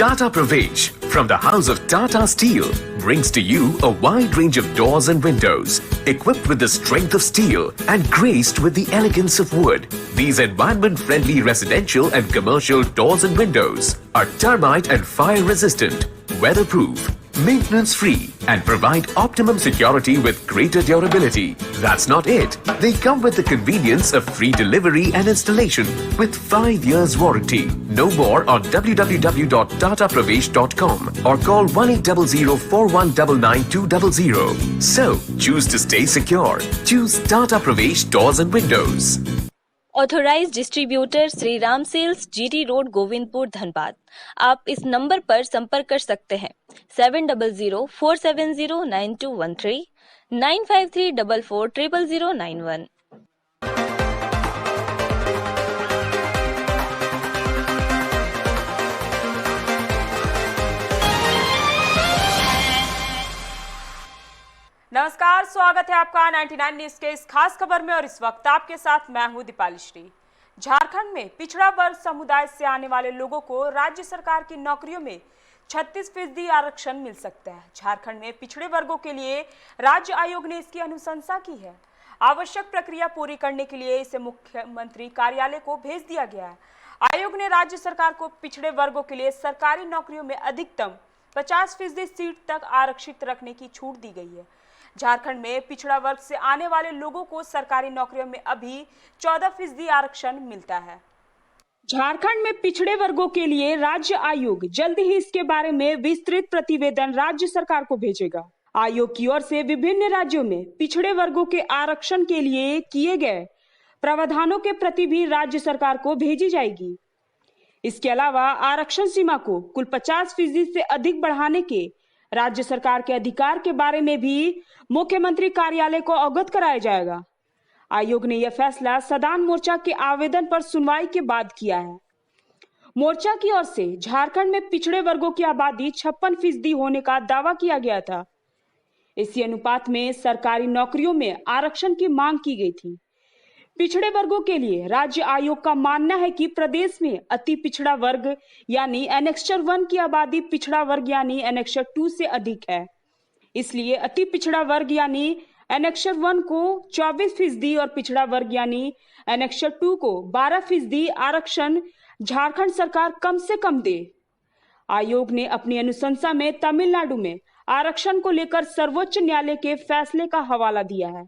Tata Pravesh from the House of Tata Steel brings to you a wide range of doors and windows equipped with the strength of steel and graced with the elegance of wood. These environment-friendly residential and commercial doors and windows are termite and fire resistant, weatherproof, maintenance-free and provide optimum security with greater durability. That's not it. They come with the convenience of free delivery and installation with 5 years warranty. Know more on www.tatapravesh.com or call 1800-4199-200. So, choose to stay secure. Choose Tata Pravesh Doors and Windows. Authorised distributor Shri Ram sales, GT Road, Govindpur, Dhanbad. आप इस number पर संपर्क कर सकते हैं 7004709213 9534400091। नमस्कार, स्वागत है आपका 99 न्यूज के इस खास खबर में और इस वक्त आपके साथ मैं हूं दीपाली श्री। झारखंड में पिछड़ा वर्ग समुदाय से आने वाले लोगों को राज्य सरकार की नौकरियों में 36% आरक्षण मिल सकता है। झारखंड में पिछड़े वर्गों के लिए राज्य आयोग ने इसकी अनुशंसा की है। आवश्यक प्रक्रिया पूरी करने के लिए इसे मुख्यमंत्री कार्यालय को भेज दिया गया है। आयोग ने राज्य सरकार को पिछड़े वर्गों के लिए सरकारी नौकरियों में अधिकतम 50% सीट तक आरक्षित रखने की छूट दी गई है। झारखंड में पिछड़ा वर्ग से आने वाले लोगों को सरकारी नौकरियों में अभी 14% आरक्षण मिलता है। झारखंड में पिछड़े वर्गों के लिए राज्य आयोग जल्द ही इसके बारे में विस्तृत प्रतिवेदन राज्य सरकार को भेजेगा। आयोग की ओर से विभिन्न राज्यों में पिछड़े वर्गों के आरक्षण के लिए किए गए प्रावधानों के प्रति भी राज्य सरकार को भेजी जाएगी। इसके अलावा आरक्षण सीमा को कुल 50% से अधिक बढ़ाने के राज्य सरकार के अधिकार के बारे में भी मुख्यमंत्री कार्यालय को अवगत कराया जाएगा। आयोग ने यह फैसला सदान मोर्चा के आवेदन पर सुनवाई के बाद किया है। मोर्चा की ओर से झारखंड में पिछड़े वर्गों की आबादी 56% होने का दावा किया गया था। इसी अनुपात में सरकारी नौकरियों में आरक्षण की मांग की गई थी। पिछड़े वर्गों के लिए राज्य आयोग का मानना है कि प्रदेश में अति पिछड़ा वर्ग यानी एनेक्सचर 1 की आबादी पिछड़ा वर्ग यानी एनेक्सचर 2 से अधिक है। इसलिए अति पिछड़ा वर्ग यानी एनेक्सचर 1 को 24% और पिछड़ा वर्ग यानी एनेक्सचर 2 को 12% आरक्षण झारखंड सरकार कम से कम दे। आयोग ने अपनी अनुशंसा में तमिलनाडु में आरक्षण को लेकर सर्वोच्च न्यायालय के फैसले का हवाला दिया है।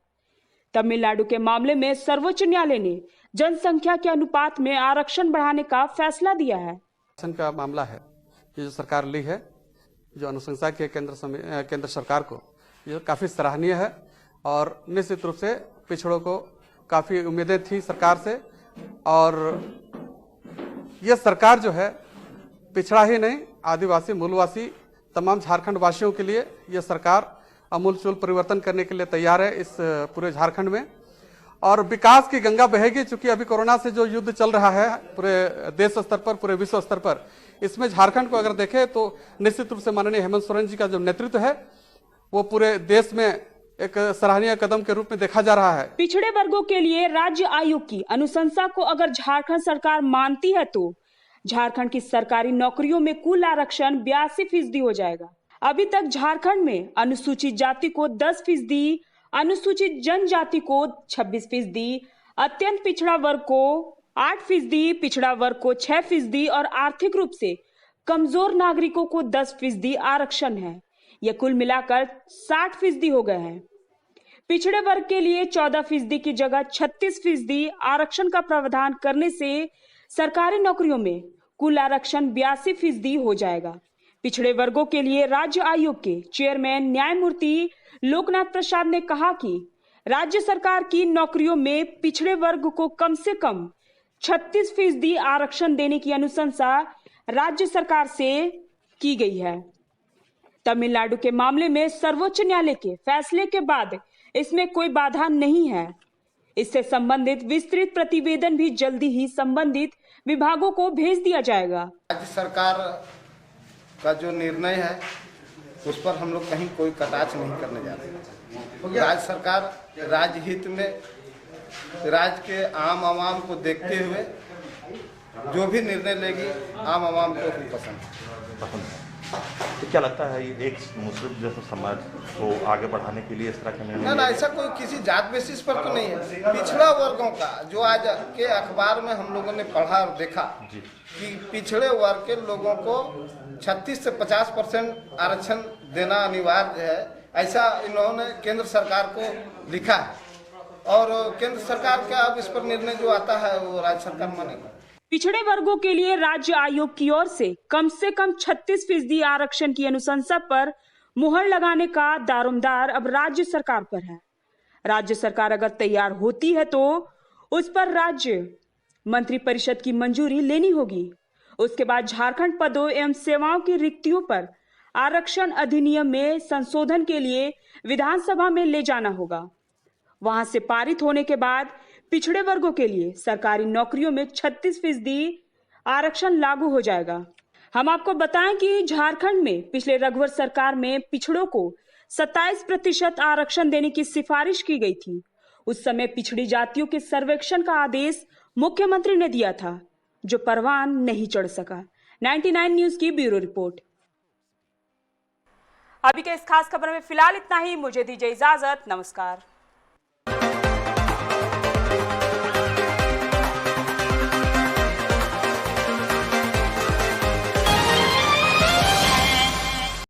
तमिलनाडु के मामले में सर्वोच्च न्यायालय ने जनसंख्या के अनुपात में आरक्षण बढ़ाने का फैसला दिया है। आरक्षण का मामला है, ये जो सरकार ली है, जो अनुशंसा की केंद्र सरकार को, ये काफी सराहनीय है और निश्चित रूप से पिछड़ों को काफी उम्मीदें थी सरकार से। और ये सरकार जो है पिछड़ा ही नहीं, आदिवासी मूलवासी तमाम झारखंड वासियों के लिए ये सरकार अमूलचूल परिवर्तन करने के लिए तैयार है इस पूरे झारखंड में। और विकास की गंगा बहेगी, चूंकि अभी कोरोना से जो युद्ध चल रहा है पूरे देश स्तर पर, पूरे विश्व स्तर पर, इसमें झारखंड को अगर देखें तो निश्चित रूप से माननीय हेमंत सोरेन जी का जो नेतृत्व है वो पूरे देश में एक सराहनीय कदम के रूप में देखा जा रहा है। पिछड़े वर्गों के लिए राज्य आयोग की अनुशंसा को अगर झारखंड सरकार मानती है तो झारखंड की सरकारी नौकरियों में कुल आरक्षण 82% हो जाएगा। अभी तक झारखंड में अनुसूचित जाति को 10%, अनुसूचित जनजाति को 26%, अत्यंत पिछड़ा वर्ग को 8%, पिछड़ा वर्ग को 6% और आर्थिक रूप से कमजोर नागरिकों को 10% आरक्षण है। यह कुल मिलाकर 60% हो गए हैं। पिछड़े वर्ग के लिए 14% की जगह 36% आरक्षण का प्रावधान करने से सरकारी नौकरियों में कुल आरक्षण 82% हो जाएगा। पिछड़े वर्गों के लिए राज्य आयोग के चेयरमैन न्यायमूर्ति लोकनाथ प्रसाद ने कहा कि राज्य सरकार की नौकरियों में पिछड़े वर्ग को कम से कम 36% आरक्षण देने की अनुशंसा राज्य सरकार से की गई है। तमिलनाडु के मामले में सर्वोच्च न्यायालय के फैसले के बाद इसमें कोई बाधा नहीं है। इससे संबंधित विस्तृत प्रतिवेदन भी जल्दी ही संबंधित विभागों को भेज दिया जाएगा। राज्य सरकार का जो निर्णय है उस पर हम लोग कहीं कोई कटाक्ष नहीं करने जा रहे। राज्य सरकार राज्य हित में राज्य के आम आवाम को देखते हुए जो भी निर्णय लेगी आम आवाम को भी पसंद है। पसंद है। तो क्या लगता है ये एक मुस्लिम जैसे समाज को आगे बढ़ाने के लिए इस तरह का निर्णय? ना ऐसा कोई किसी जात बेसिस पर तो नहीं है। पिछड़ा वर्गों का जो आज के अखबार में हम लोगों ने पढ़ा और देखा कि पिछड़े वर्ग के लोगों को 36 से 50% आरक्षण देना अनिवार्य है, ऐसा इन्होंने केंद्र सरकार को लिखा है। और केंद्र सरकार का अब इस पर निर्णय जो आता है वो राज्य सरकार मानेगा। पिछड़े वर्गों के लिए राज्य आयोग की ओर से कम 36% आरक्षण की अनुशंसा पर मुहर लगाने का दारोमदार अब राज्य सरकार पर है। राज्य सरकार अगर तैयार होती है तो उस पर राज्य मंत्रिपरिषद की मंजूरी लेनी होगी। उसके बाद झारखंड पदों एवं सेवाओं की रिक्तियों पर आरक्षण अधिनियम में संशोधन के लिए विधानसभा में ले जाना होगा। वहां से पारित होने के बाद पिछड़े वर्गों के लिए सरकारी नौकरियों में 36% आरक्षण लागू हो जाएगा। हम आपको बताएं कि झारखंड में पिछले रघुवर सरकार में पिछड़ों को 27% आरक्षण देने की सिफारिश की गई थी। उस समय पिछड़ी जातियों के सर्वेक्षण का आदेश मुख्यमंत्री ने दिया था, जो परवान नहीं चढ़ सका। 99 न्यूज की ब्यूरो रिपोर्ट। अभी के इस खास खबर में फिलहाल इतना ही। मुझे दीजिए इजाजत। नमस्कार।